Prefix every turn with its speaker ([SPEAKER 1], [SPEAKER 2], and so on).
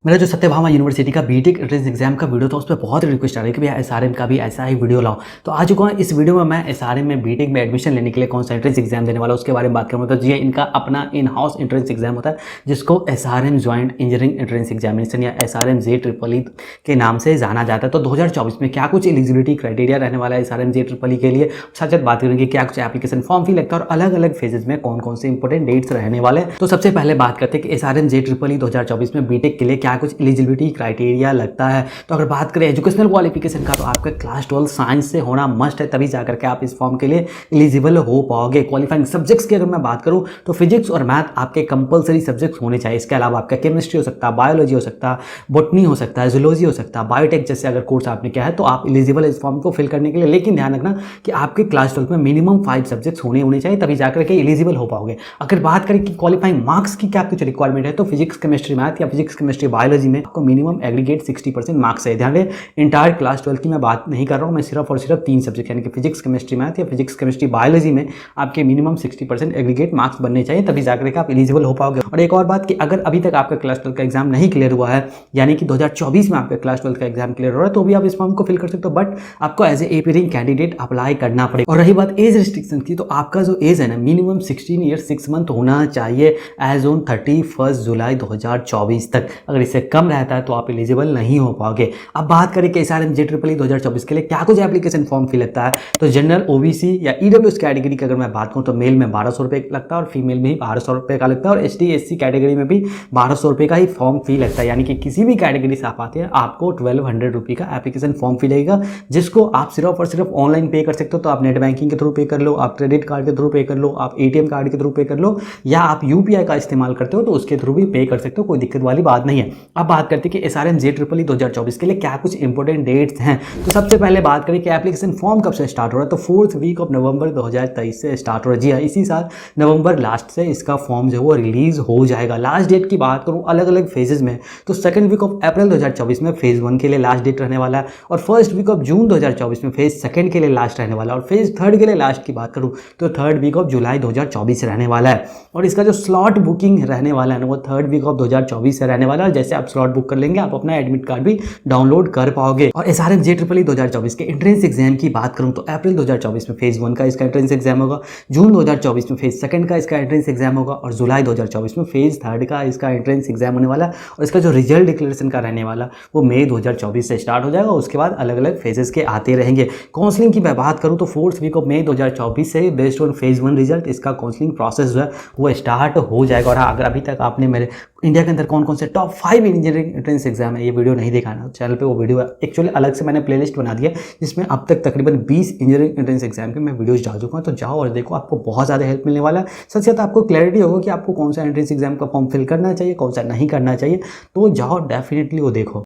[SPEAKER 1] मेरा जो सत्यभामा यूनिवर्सिटी का बीटेक एंट्रेंस एग्जाम का वीडियो था उस पर बहुत रिक्वेस्ट आ रही है कि भैया एसआरएम का भी ऐसा ही वीडियो लाओ। तो आ चुका हूँ इस वीडियो में मैं एसआरएम में बीटेक में एडमिशन लेने के लिए कौन सा एंट्रेंस एग्जाम देने वाला उसके बारे में बात करूँगा। तो जी इनका अपना इन हाउस एंट्रेंस एग्जाम होता है जिसको SRM joint engineering entrance examination या एसआरएम JEEE के नाम से जाना जाता है। तो 2024 में क्या कुछ एलिजिबिलिटी क्राइटेरिया रहने वाला है एसआरएम JEEE के लिए, साथ साथ बात करेंगे क्या कुछ एप्लीकेशन फॉर्म फी लगता है और अलग अलग फेजेज में कौन कौन से इंपॉर्टेंट डेट्स रहने वाले हैं। तो सबसे पहले बात करते हैं कि एसआरएम JEEE 2024 में बीटेक के लिए क्या कुछ एलिजिबिलिटी क्राइटेरिया लगता है। तो अगर बात करें एजुकेशनल क्वालिफिकेशन का तो आपका क्लास 12 साइंस से होना मस्ट है, तभी जाकर के आप इस फॉर्म के लिए एलिजिबल हो पाओगे। क्वालिफाइंग सब्जेक्ट्स की अगर मैं बात करूं तो फिजिक्स और मैथ आपके कंपलसरी सब्जेक्ट्स होने चाहिए। इसके अलावा आपका केमिस्ट्री हो सकता है, बायोलॉजी हो सकता है, बॉटनी हो सकता है, जूलॉजी हो सकता है, बायोटेक जैसे अगर कोर्स आपने किया है तो आप एलिजिबल है इस फॉर्म को फिल करने के लिए। लेकिन ध्यान रखना कि आपके क्लास 12 में मिनिमम 5 सब्जेक्ट्स होने चाहिए, तभी जाकर के एलिजिबल हो पाओगे। अगर बात करें कि क्वालिफाइंग मार्क्स की क्या कुछ रिक्वायरमेंट है तो फिजिक्स केमिस्ट्री मैथ या फिजिक्स केमिस्ट्री बायोलॉजी में आपको मिनिमम एग्रीगेट 60% मार्क्स है। ध्यान रहे इंटायर क्लास 12 की मैं बात नहीं कर रहा हूं, मैं सिर्फ और सिर्फ 3 सब्जेक्ट यानी कि फिजिक्स केमिस्ट्री मैथ या फिजिक्स केमिस्ट्री बायोलॉजी में आपके मिनिमम 60% एग्रीगेट मार्क्स बनने चाहिए, तभी जाकर के आप एलिजिबल हो पाओगे। और एक और बात कि अगर अभी तक आपका क्लास 12 का एग्जाम नहीं क्लियर हुआ है, यानी कि 2024 में आपका क्लास 12 का एग्जाम क्लियर हो रहा है, तो भी आप इस फॉर्म को फिल कर सकते हो, बट आपको as a appearing candidate apply करना पड़ेगा। और रही बात एज रिस्ट्रिक्शन की, तो आपका जो एज है ना मिनिमम 16 ईयर 6 मंथ होना चाहिए एज ऑन 31 जुलाई 2024 तक। अगर इससे कम रहता है तो आप एलिजिबल नहीं हो पाओगे। अब बात करें कि एसआरएम JEEE 2024 के लिए क्या कुछ एप्लीकेशन फॉर्म फी लगता है। तो जनरल ओबीसी या ईडब्ल्यूएस कैटेगरी की अगर मैं बात करूं तो मेल में 1200 रुपये लगता है और फीमेल में ही 1200 रुपये का लगता है, और ST SC कैटेगरी में भी 1200 रुपये का ही फॉर्म फी लगता है। यानी कि किसी भी कैटेगरी से आप आते हैं आपको 1200 रुपये का एप्लीकेशन फॉर्म फी लगेगा, जिसको आप सिर्फ और सिर्फ ऑनलाइन पे कर सकते हो। तो आप नेट बैंकिंग के थ्रू पे कर लो, आप क्रेडिट कार्ड के थ्रू पे कर लो, आप ATM कार्ड के थ्रू पे कर लो, या आप UPI का इस्तेमाल करते हो तो उसके थ्रू भी पे कर सकते हो, कोई दिक्कत वाली बात नहीं है। अब बात करते हैं कि एसआरएम JEEE 2024 के लिए क्या कुछ इंपॉर्टेंट डेट्स हैं। तो सबसे पहले बात करें कि एप्लीकेशन फॉर्म कब से स्टार्ट हो रहा है, तो 4th वीक ऑफ नवंबर 2023 से स्टार्ट हो रहा है। जी हाँ, इसी साल नवंबर लास्ट से इसका फॉर्म जो है वो रिलीज हो जाएगा। लास्ट डेट की बात करूँ अलग अलग फेजेस में, तो 2nd वीक ऑफ अप्रैल 2024 में फेज 1 के लिए लास्ट डेट रहने वाला है, और 1st वीक ऑफ जून 2024 में फेज 2nd के लिए लास्ट रहने वाला है, और फेज 3rd के लिए लास्ट की बात करूँ तो 3rd वीक ऑफ जुलाई 2024 रहने वाला है। और इसका जो स्लॉट बुकिंग रहने वाला है ना वो 3rd वीक ऑफ 2024 से रहने वाला है। जैसे आप स्लॉट बुक कर लेंगे आप अपना एडमिट कार्ड भी डाउनलोड कर पाओगे। और एसआरएम JEEE 2024 के एंट्रेंस एग्जाम की बात करूं तो अप्रैल 2024 में फेज 1 का इसका एंट्रेंस एग्जाम होगा, जून 2024 में फेज 2nd का इसका एंट्रेंस एग्जाम होगा, और जुलाई 2024 में फेज 3rd का इसका एंट्रेंस एग्जाम होने वाला है। और इसका जो रिजल्ट डिक्लेरेशन का रहने वाला वो मई 2024 से स्टार्ट हो जाएगा। उसके बाद अलग अलग फेजेस के आते रहेंगे। काउंसलिंग की मैं बात करूँ तो 4th वीक ऑफ मई 2024 से बेस्ड ऑन फेज 1 रिजल्ट इसका काउंसलिंग प्रोसेस जो है वो स्टार्ट हो जाएगा। और अगर अभी तक आपने मेरे इंडिया के अंदर कौन कौन से टॉप 5 इंजीनियरिंग एंट्रेंस एग्जाम है ये वीडियो नहीं देखा ना, चैनल पे वो वीडियो एक्चुअली अलग से मैंने प्लेलिस्ट बना दिया जिसमें अब तक तकरीबन 20 इंजीनियरिंग एंट्रेंस एग्जाम के मैं वीडियोस डाल चुका हूं। तो जाओ और देखो, आपको बहुत ज़्यादा हेल्प मिलने वाला है। साथ साथ आपको क्लैरिटी होगा कि आपको कौन सा एंट्रेंस एग्जाम का फॉर्म फिल करना चाहिए, कौन सा नहीं करना चाहिए। तो जाओ डेफिनेटली वो देखो।